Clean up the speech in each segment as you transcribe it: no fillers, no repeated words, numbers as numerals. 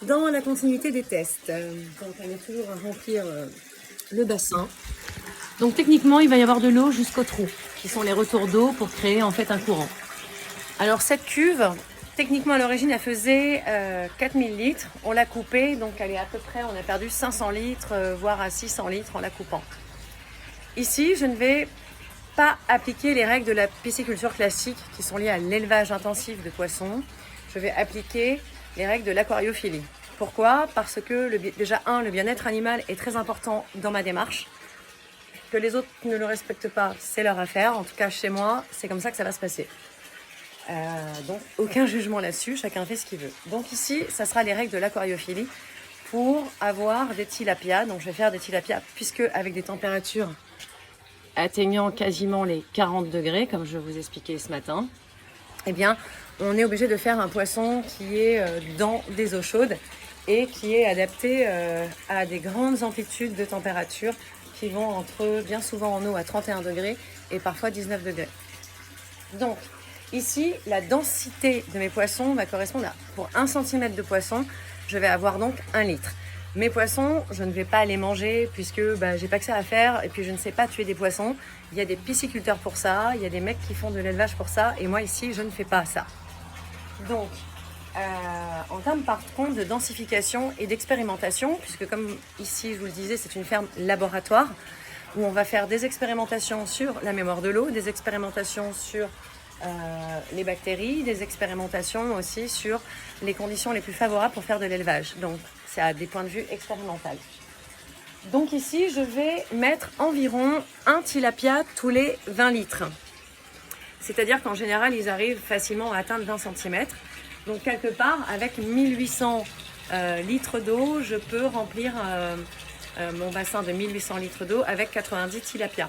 dans la continuité des tests. Donc on est toujours à remplir le bassin. Donc techniquement, il va y avoir de l'eau jusqu'au trou, qui sont les retours d'eau pour créer en fait un courant. Alors cette cuve, techniquement à l'origine, elle faisait 4000 litres. On l'a coupée, donc elle est à peu près, on a perdu 500 litres, voire à 600 litres en la coupant. Ici, je ne vais pas appliquer les règles de la pisciculture classique qui sont liées à l'élevage intensif de poissons. Je vais appliquer les règles de l'aquariophilie. Pourquoi? Parce que déjà, le bien-être animal est très important dans ma démarche. Que les autres ne le respectent pas, c'est leur affaire. En tout cas, chez moi, c'est comme ça que ça va se passer. Donc, aucun jugement là-dessus, chacun fait ce qu'il veut. Donc ici, ça sera les règles de l'aquariophilie pour avoir des tilapias. Donc, je vais faire des tilapias puisque avec des températures atteignant quasiment les 40 degrés, comme je vous expliquais ce matin, eh bien, on est obligé de faire un poisson qui est dans des eaux chaudes et qui est adapté à des grandes amplitudes de température qui vont entre, bien souvent en eau, à 31 degrés et parfois 19 degrés. Donc, ici, la densité de mes poissons va correspondre à, pour 1 cm de poisson, je vais avoir donc 1 litre. Mes poissons, je ne vais pas les manger puisque j'ai pas que ça à faire et puis je ne sais pas tuer des poissons. Il y a des pisciculteurs pour ça, il y a des mecs qui font de l'élevage pour ça et moi ici, je ne fais pas ça. Donc, en termes par contre de densification et d'expérimentation, puisque comme ici je vous le disais, c'est une ferme laboratoire où on va faire des expérimentations sur la mémoire de l'eau, des expérimentations sur les bactéries, des expérimentations aussi sur les conditions les plus favorables pour faire de l'élevage. Donc, c'est à des points de vue expérimentaux. Donc ici, je vais mettre environ un tilapia tous les 20 litres. C'est-à-dire qu'en général, ils arrivent facilement à atteindre 20 cm. Donc quelque part, avec 1800 litres d'eau, je peux remplir mon bassin de 1800 litres d'eau avec 90 tilapias.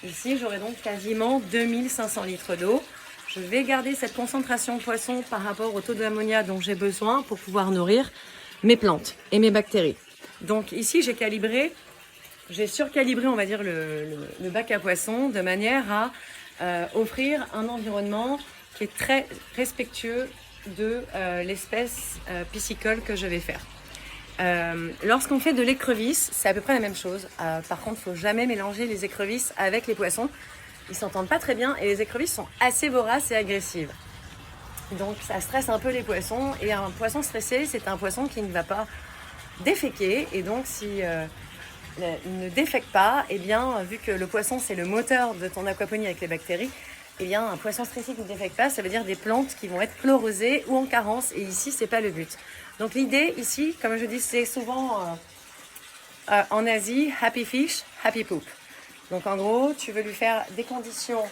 Ici, j'aurai donc quasiment 2500 litres d'eau. Je vais garder cette concentration de poisson par rapport au taux d'ammonia dont j'ai besoin pour pouvoir nourrir mes plantes et mes bactéries. Donc ici, j'ai surcalibré, on va dire, le bac à poissons de manière à offrir un environnement qui est très respectueux de l'espèce piscicole que je vais faire. Lorsqu'on fait de l'écrevisse, c'est à peu près la même chose. Par contre, il ne faut jamais mélanger les écrevisses avec les poissons. Ils ne s'entendent pas très bien et les écrevisses sont assez voraces et agressives. Donc ça stresse un peu les poissons et un poisson stressé, c'est un poisson qui ne va pas déféquer et donc si il ne défèque pas, eh bien vu que le poisson c'est le moteur de ton aquaponie avec les bactéries, eh bien un poisson stressé qui ne défèque pas, ça veut dire des plantes qui vont être chlorosées ou en carence et ici c'est pas le but. Donc l'idée ici, comme je dis, c'est souvent en Asie, happy fish, happy poop. Donc en gros, tu veux lui faire des conditions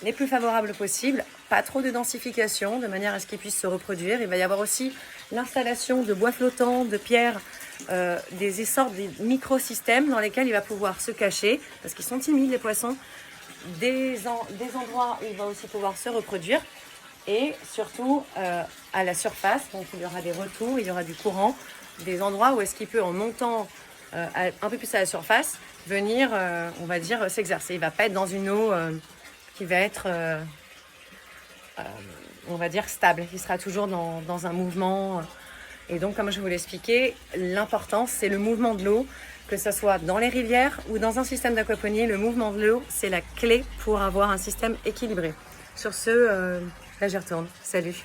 les plus favorables possibles, pas trop de densification, de manière à ce qu'il puisse se reproduire. Il va y avoir aussi l'installation de bois flottants, de pierres, des sortes de microsystèmes dans lesquels il va pouvoir se cacher, parce qu'ils sont timides les poissons, des endroits où il va aussi pouvoir se reproduire, et surtout à la surface, donc il y aura des retours, il y aura du courant, des endroits où est-ce qu'il peut, en montant un peu plus à la surface, venir, on va dire, s'exercer. Il ne va pas être dans une eau qui va être, on va dire, stable. Il sera toujours dans un mouvement. Et donc, comme je vous l'expliquais, l'important, c'est le mouvement de l'eau, que ce soit dans les rivières ou dans un système d'aquaponie. Le mouvement de l'eau, c'est la clé pour avoir un système équilibré. Sur ce, là, j'y retourne. Salut!